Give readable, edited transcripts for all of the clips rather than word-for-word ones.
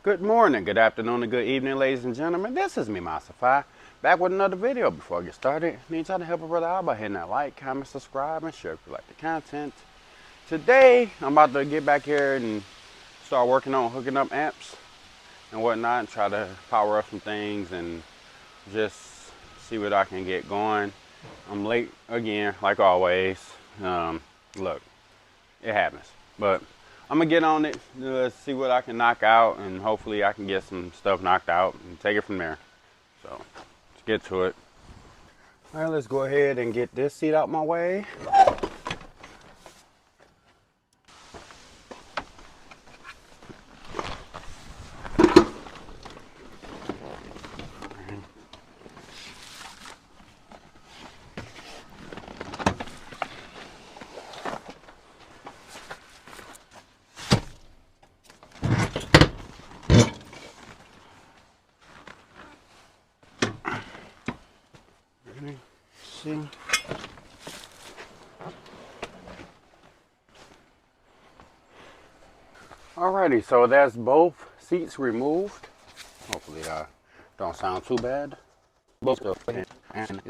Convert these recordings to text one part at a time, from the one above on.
Good morning, good afternoon, and good evening, ladies and gentlemen. This is me, Amplifier, back with another video. Before I get started, I need y'all to help a brother out by hitting that like, comment, subscribe, and share if you like the content. Today, I'm about to get back here and start working on hooking up amps and whatnot, and try to power up some things and just see what I can get going. I'm late again, like always. Look, it happens, but I'm gonna get on it. Let's see what I can knock out, and hopefully I can get some stuff knocked out and take it from there. So let's get to it. All right, let's go ahead and get this seat out my way. See. Alrighty, so that's both seats removed. Hopefully don't sound too bad. Both the and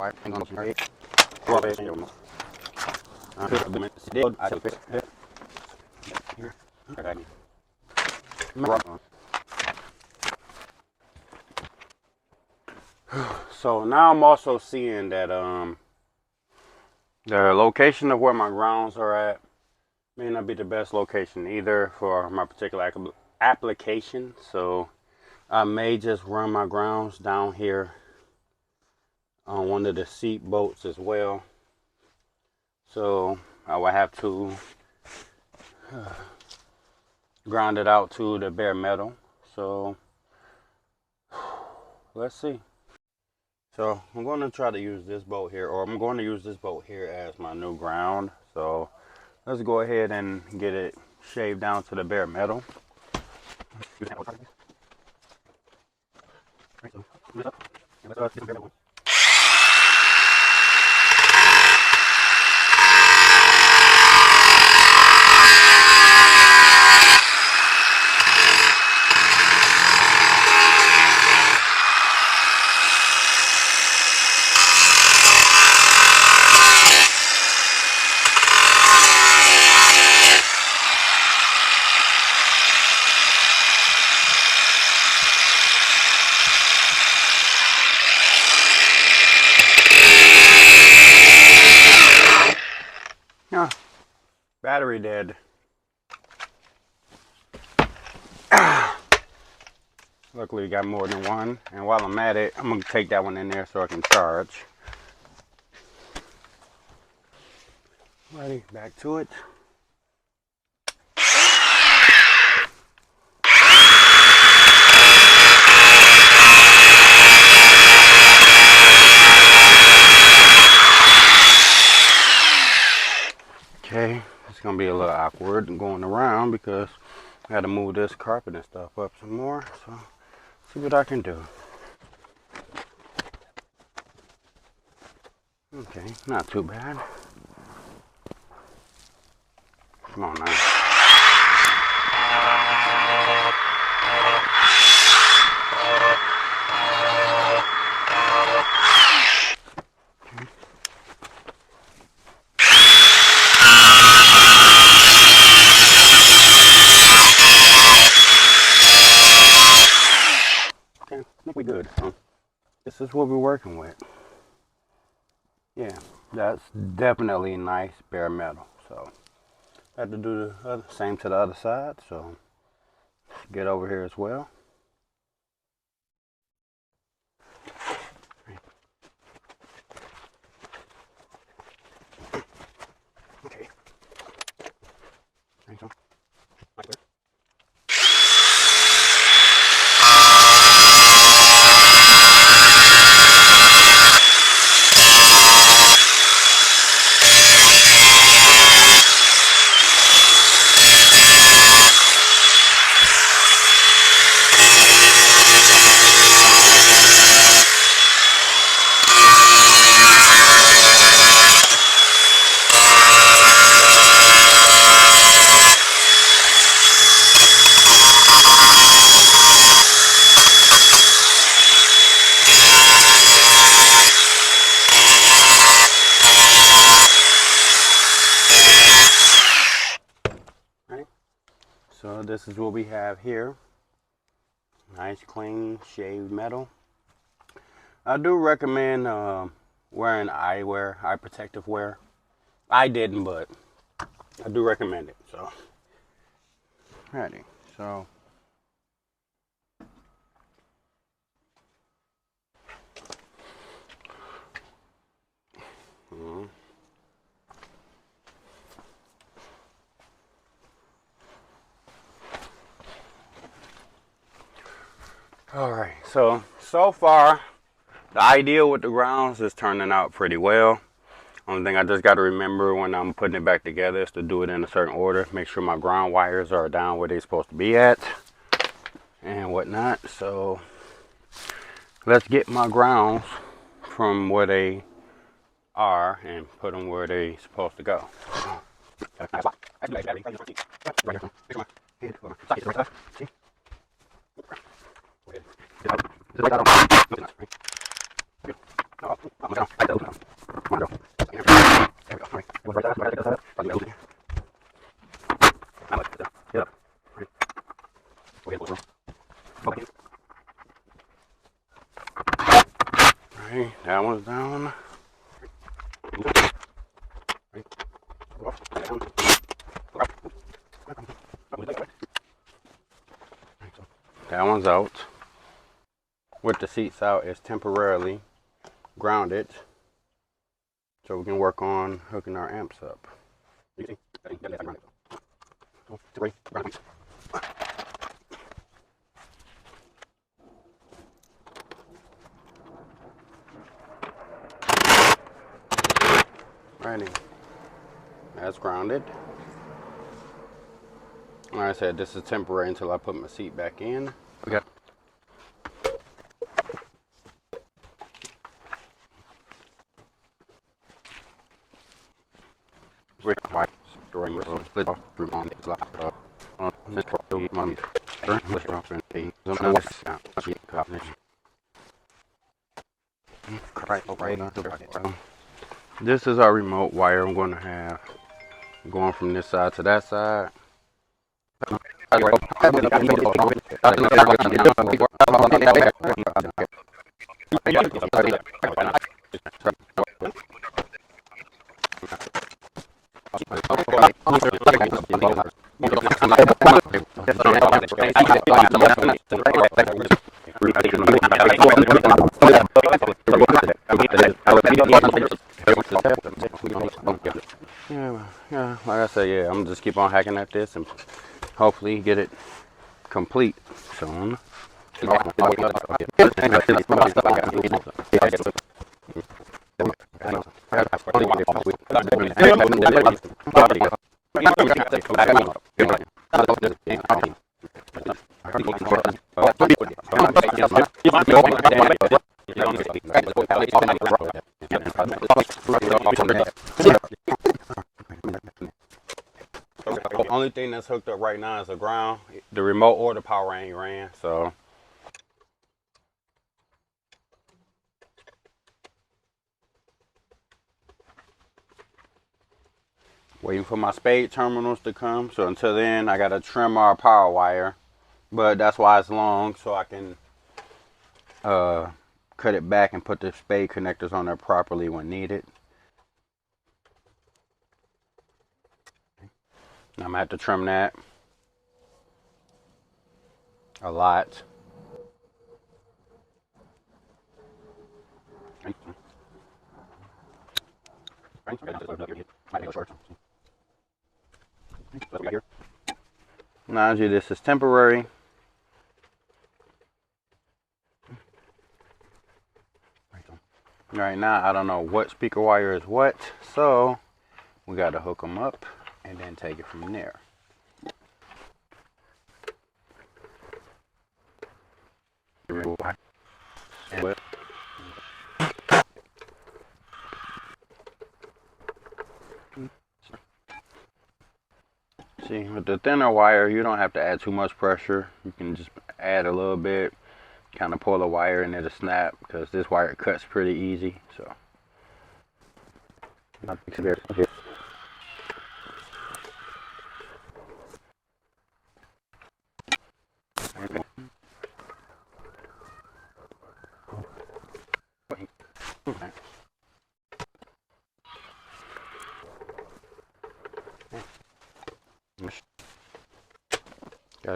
so now I'm also seeing that the location of where my grounds are at may not be the best location either for my particular application. So I may just run my grounds down here on one of the seat bolts as well. So I will have to ground it out to the bare metal. So let's see. So I'm going to try to use this bolt here, or I'm going to use this bolt here as my new ground. So let's go ahead and get it shaved down to the bare metal. Battery dead. Luckily we got more than one, and while I'm at it, I'm gonna take that one in there so I can charge. Alrighty, back to it. Okay, it's gonna be a little awkward going around because I had to move this carpet and stuff up some more. So see what I can do. Okay, not too bad. Come on now. Okay, I think we're good. This is what we're working with. Yeah, that's definitely nice bare metal. So I had to do the same to the other side. So get over here as well. Okay. Thanks. this is what we have here. Nice, clean, shaved metal. I do recommend wearing eyewear, eye protective wear. I didn't, but I do recommend it. So, ready. So, all right. So far, the idea with the grounds is turning out pretty well. Only thing I just got to remember when I'm putting it back together is to do it in a certain order. Make sure my ground wires are down where they're supposed to be at and whatnot. So let's get my grounds from where they are and put them where they're supposed to go. Right, that one's down. That one's out. With the seats out, it's temporarily grounded, so we can work on hooking our amps up. Righty, that's grounded. Like I said, this is temporary until I put my seat back in. Okay. This is our remote wire I'm going to have going from this side to that side. Yeah, like I said, yeah, I'm gonna just keep on hacking at this and hopefully get it complete soon. The only thing that's hooked up right now is the ground. The remote or the power ain't ran, so. Waiting for my spade terminals to come. So until then, I gotta trim our power wire. But that's why it's long, so I can cut it back and put the spade connectors on there properly when needed. I'm gonna have to trim that a lot. Mind you, this is temporary. Right now, I don't know what speaker wire is what, so we got to hook them up and then take it from there. See, with the thinner wire, you don't have to add too much pressure. You can just add a little bit, kind of pull the wire and it'll snap, because this wire cuts pretty easy. So. Gotta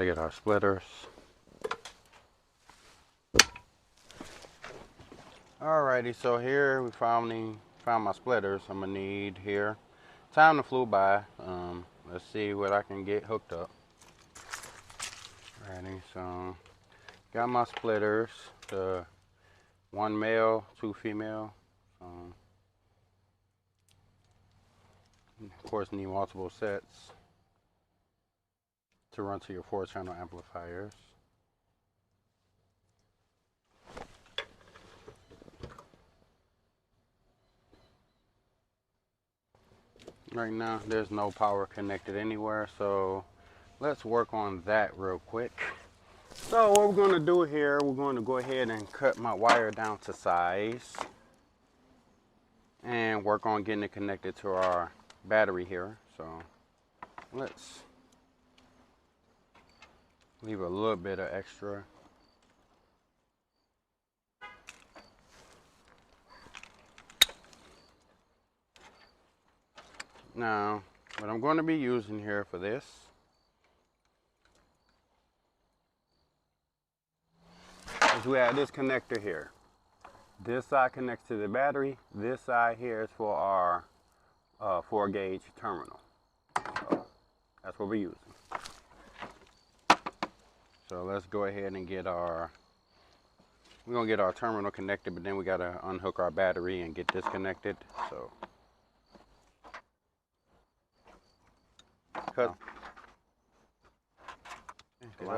get our splitters. Alrighty, so here we found my splitters. I'm gonna need here. Time to flew by. Let's see what I can get hooked up. Alrighty, so got my splitters. The 1 male, 2 female. Of course, need multiple sets to run to your 4-channel amplifiers. Right now, there's no power connected anywhere, so let's work on that real quick. So what we're going to do here, we're going to go ahead and cut my wire down to size and work on getting it connected to our battery here. So let's leave a little bit of extra. Now, what I'm going to be using here for this is we have this connector here. This side connects to the battery. This side here is for our 4-gauge terminal. So that's what we're using. So let's go ahead and get we're going to get our terminal connected, but then we got to unhook our battery and get this connected. So cut. Get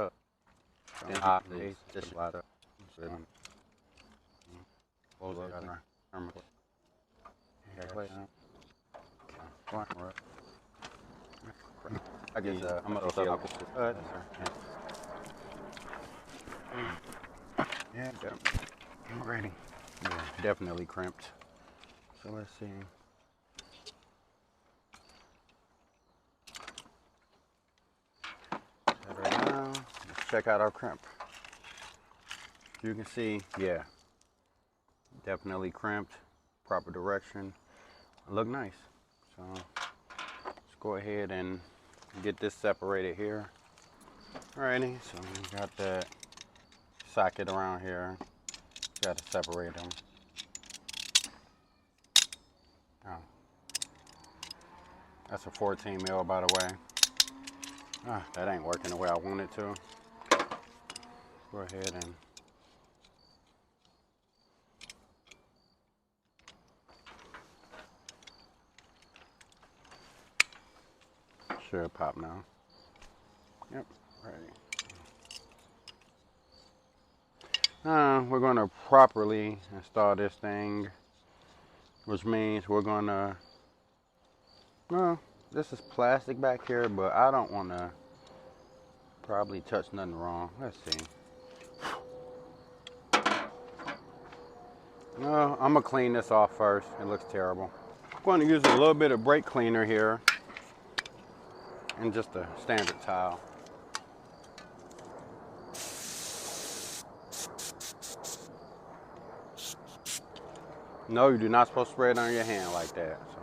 up. Just light up. Close it. Terminal. I guess I'm gonna go opposite. Yeah, I'm ready. Yeah, definitely crimped. So let's see. Set her down. Let's check out our crimp. You can see, yeah, definitely crimped. Proper direction. Look nice. So let's go ahead and get this separated here. Alrighty, so we got that socket around here. Got to separate them. Oh, that's a 14 mil, by the way. That ain't working the way I want it to. Go ahead and should pop now. Yep, ready. We're going to properly install this thing, which means we're going to, well, this is plastic back here, but I don't want to probably touch nothing wrong. Let's see. No, I'm going to clean this off first. It looks terrible. I'm going to use a little bit of brake cleaner here and just a standard towel. No, you do not supposed to spray it on your hand like that. So.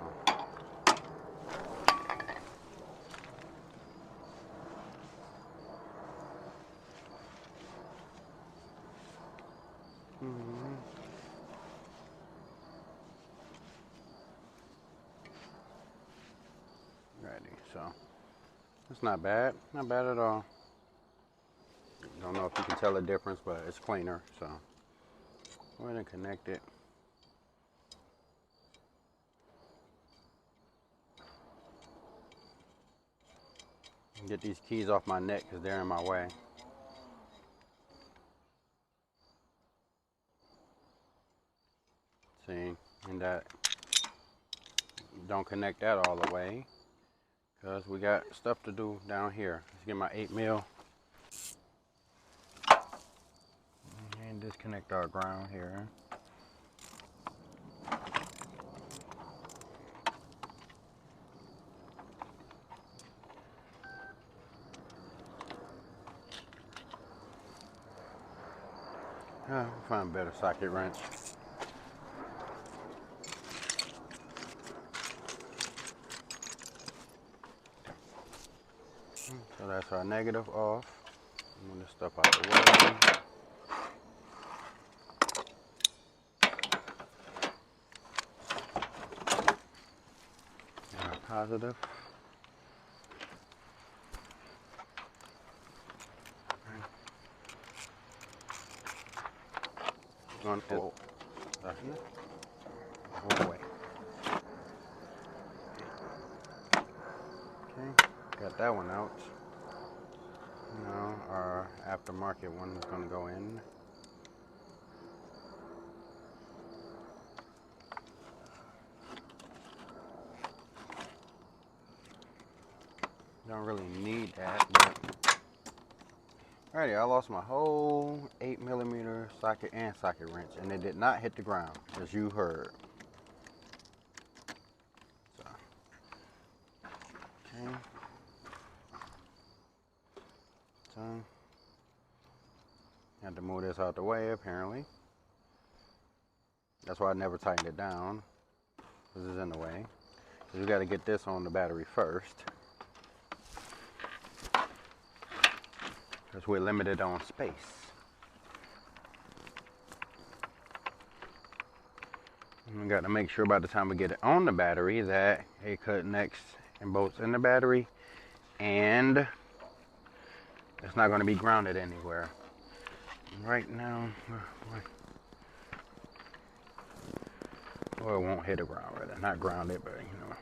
Ready, so it's not bad at all. Don't know if you can tell the difference, but it's cleaner, so go ahead and connect it. Get these keys off my neck because they're in my way. See, and that don't connect that all the way because we got stuff to do down here. Let's get my 8 mil and disconnect our ground here. We'll find a better socket wrench. That's our negative off. Move this stuff out the way. And our positive. Going forward. Away. Okay, got that one out. Now our aftermarket one is going to go in. Don't really need that, but alrighty, I lost my whole 8mm socket and socket wrench, and it did not hit the ground, as you heard. So, okay. So, had to move this out the way, apparently. That's why I never tightened it down. This is in the way. So we got to get this on the battery first, because we're limited on space. And we got to make sure by the time we get it on the battery that it connects and bolts in the battery, and it's not going to be grounded anywhere. Right now, or it won't hit the ground, rather. Not grounded, but you know.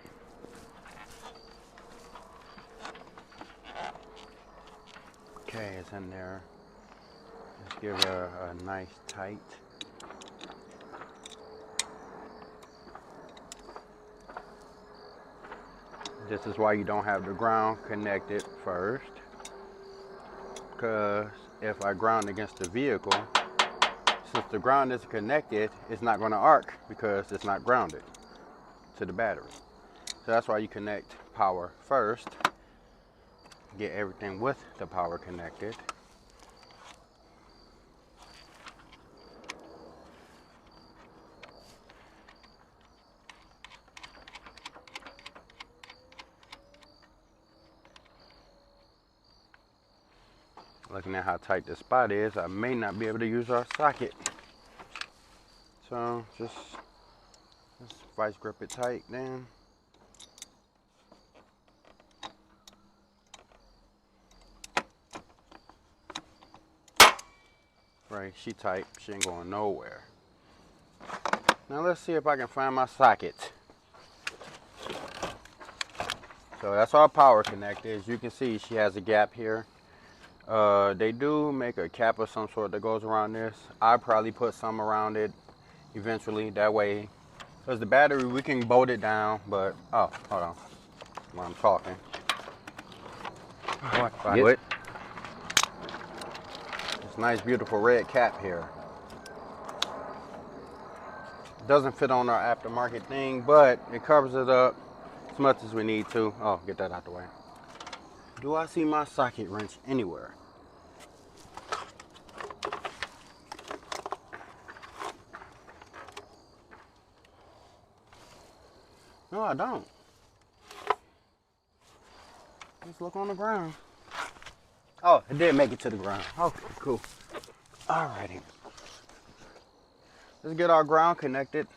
Okay, it's in there. Let's give it a nice tight. This is why you don't have the ground connected first, because if I ground against the vehicle, since the ground is connected, it's not going to arc because it's not grounded to the battery. So that's why you connect power first, get everything with the power connected. Looking at how tight this spot is, I may not be able to use our socket. So just vice grip it tight then. Right, she tight, she ain't going nowhere. Now let's see if I can find my socket. So that's our power connector. As you can see, she has a gap here. They do make a cap of some sort that goes around this. I probably put some around it eventually, that way, because the battery, we can bolt it down, but oh, hold on, while I'm talking. What? This nice beautiful red cap here. It doesn't fit on our aftermarket thing, but it covers it up as much as we need to. Oh, get that out the way. Do I see my socket wrench anywhere? No, I don't. Let's look on the ground. Oh, it did make it to the ground. Okay, cool. Alrighty. Let's get our ground connected,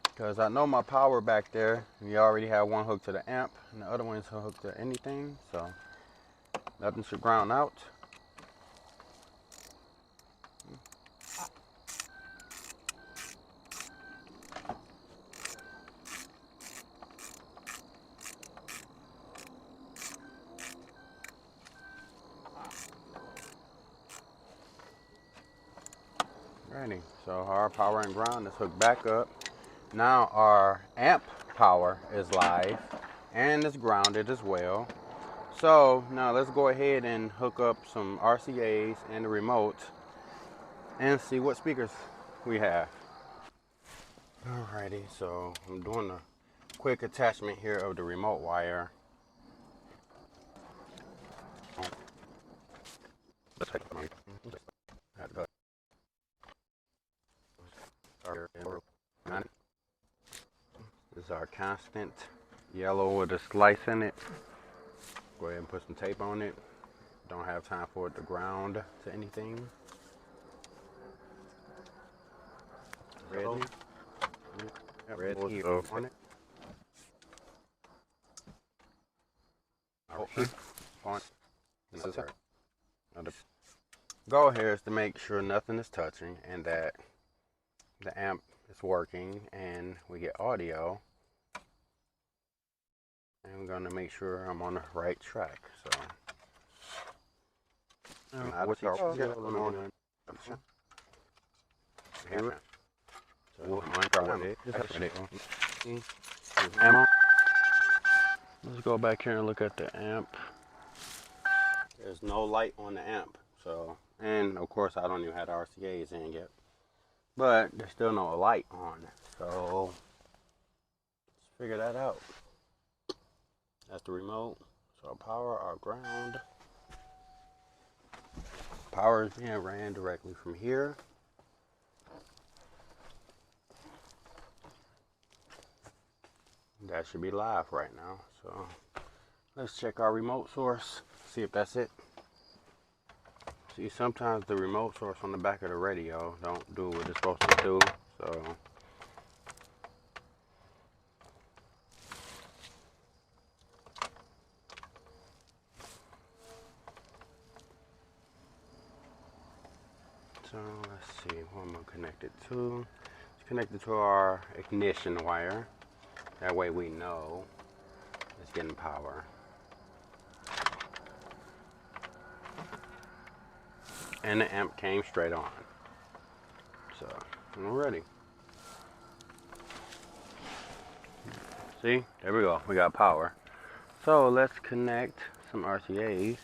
because I know my power back there. We already have one hooked to the amp, and the other one is hooked to anything, so nothing should ground out. Ready. So our power and ground is hooked back up. Now our amp power is live and it's grounded as well. So now let's go ahead and hook up some RCAs and the remote and see what speakers we have. Alrighty, so I'm doing a quick attachment here of the remote wire. This is our constant yellow with a slice in it. go ahead and put some tape on it. Don't have time for it to ground to anything. Ready? Ready on it. On. The goal here is to make sure nothing is touching and that the amp is working and we get audio. And we're going to make sure I'm on the right track. So, let's go back here and look at the amp. There's no light on the amp. So, and of course I don't even have the RCAs in yet. But there's still no light on. So, let's figure that out. That's the remote. So power or ground. Power is being ran directly from here. That should be live right now. So let's check our remote source. See if that's it. See, sometimes the remote source on the back of the radio don't do what it's supposed to do. So let's see, what am I connected to? It's connected to our ignition wire. That way we know it's getting power. And the amp came straight on. So, we're ready. See, there we go, we got power. So let's connect some RCAs.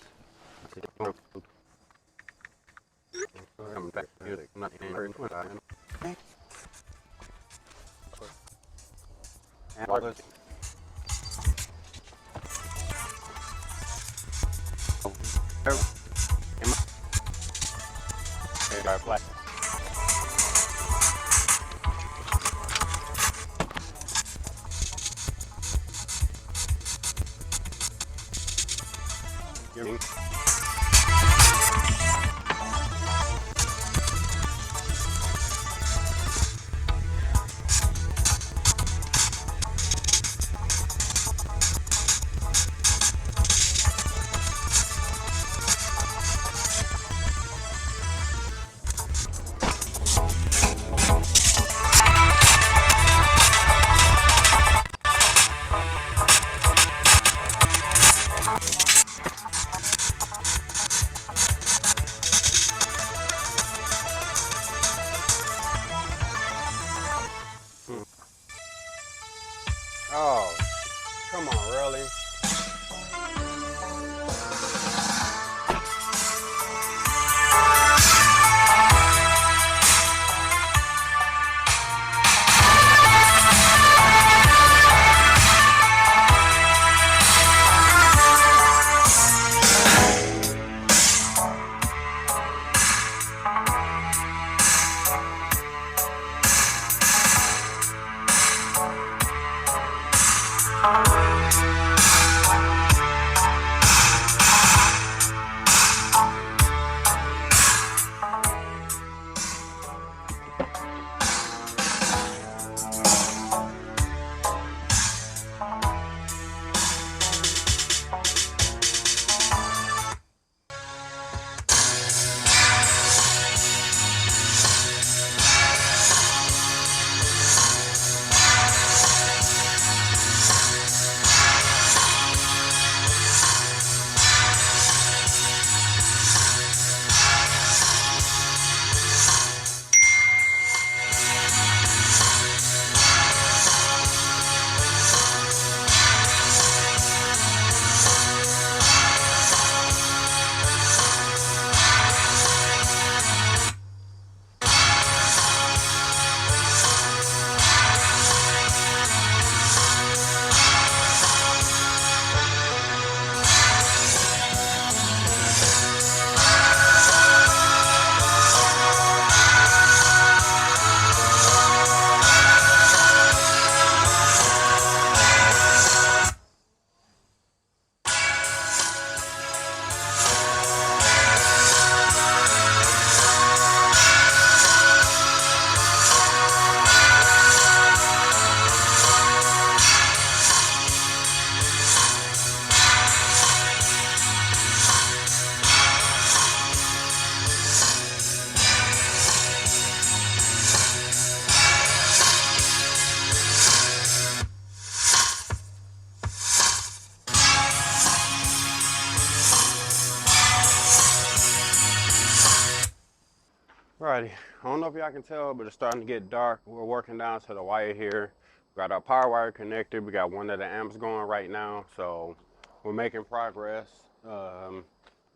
Alrighty, I don't know if y'all can tell, but it's starting to get dark. We're working down to the wire here. We got our power wire connected. We got one of the amps going right now, so we're making progress. And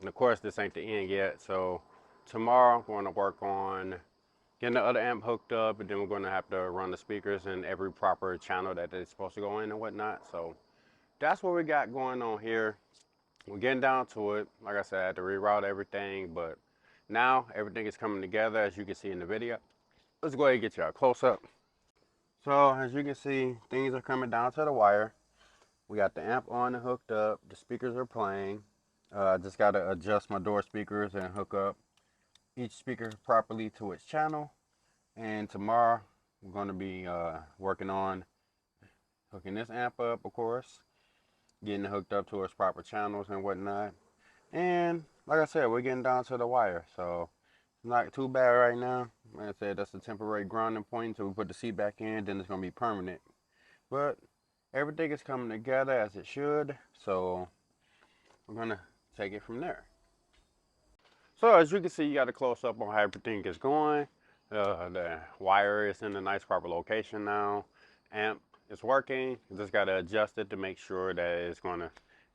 of course, this ain't the end yet. So tomorrow, we're going to work on getting the other amp hooked up, and then we're going to have to run the speakers in every proper channel that they're supposed to go in and whatnot. So that's what we got going on here. We're getting down to it. Like I said, I had to reroute everything, but now everything is coming together as you can see in the video. Let's go ahead and get you a close up. So as you can see, things are coming down to the wire. We got the amp on and hooked up. The speakers are playing. I just got to adjust my door speakers and hook up each speaker properly to its channel. And tomorrow we're going to be working on hooking this amp up, of course, getting it hooked up to its proper channels and whatnot. And like I said, we're getting down to the wire, so it's not too bad right now. Like I said, that's a temporary grounding point until we put the seat back in, then it's going to be permanent. But everything is coming together as it should, so we're going to take it from there. So as you can see, you got a close up on how everything is going. The wire is in a nice proper location now. Amp is working. You just got to adjust it to make sure that it's going to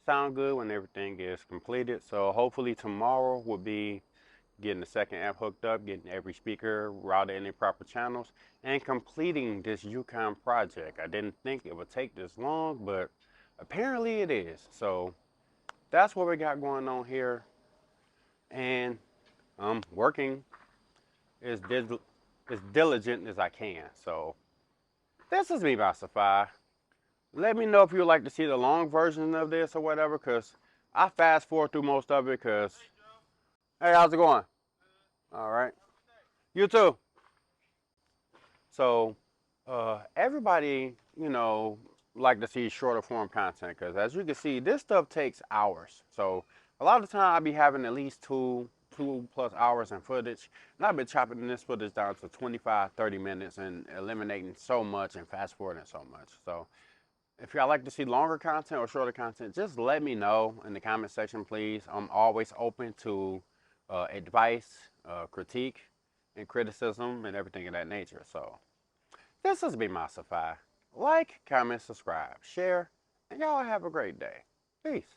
sound good when everything is completed. So hopefully tomorrow will be getting the second amp hooked up, getting every speaker routed in the proper channels, and completing this Yukon project. I didn't think it would take this long, but apparently it is. So that's what we got going on here, and I'm working as diligent as I can. So this is me, Amplifiers. Let me know if you would like to see the long version of this or whatever, because I fast forward through most of it because, hey, how's it going? All right. You too. So everybody, like to see shorter form content, because as you can see, this stuff takes hours. So a lot of the time I'll be having at least two plus hours in footage, and I've been chopping this footage down to 25-30 minutes and eliminating so much and fast forwarding so much. So if y'all like to see longer content or shorter content, just let me know in the comment section, please. I'm always open to advice, critique, and criticism, and everything of that nature. So this has been Amplifiers. Like, comment, subscribe, share, and y'all have a great day. Peace.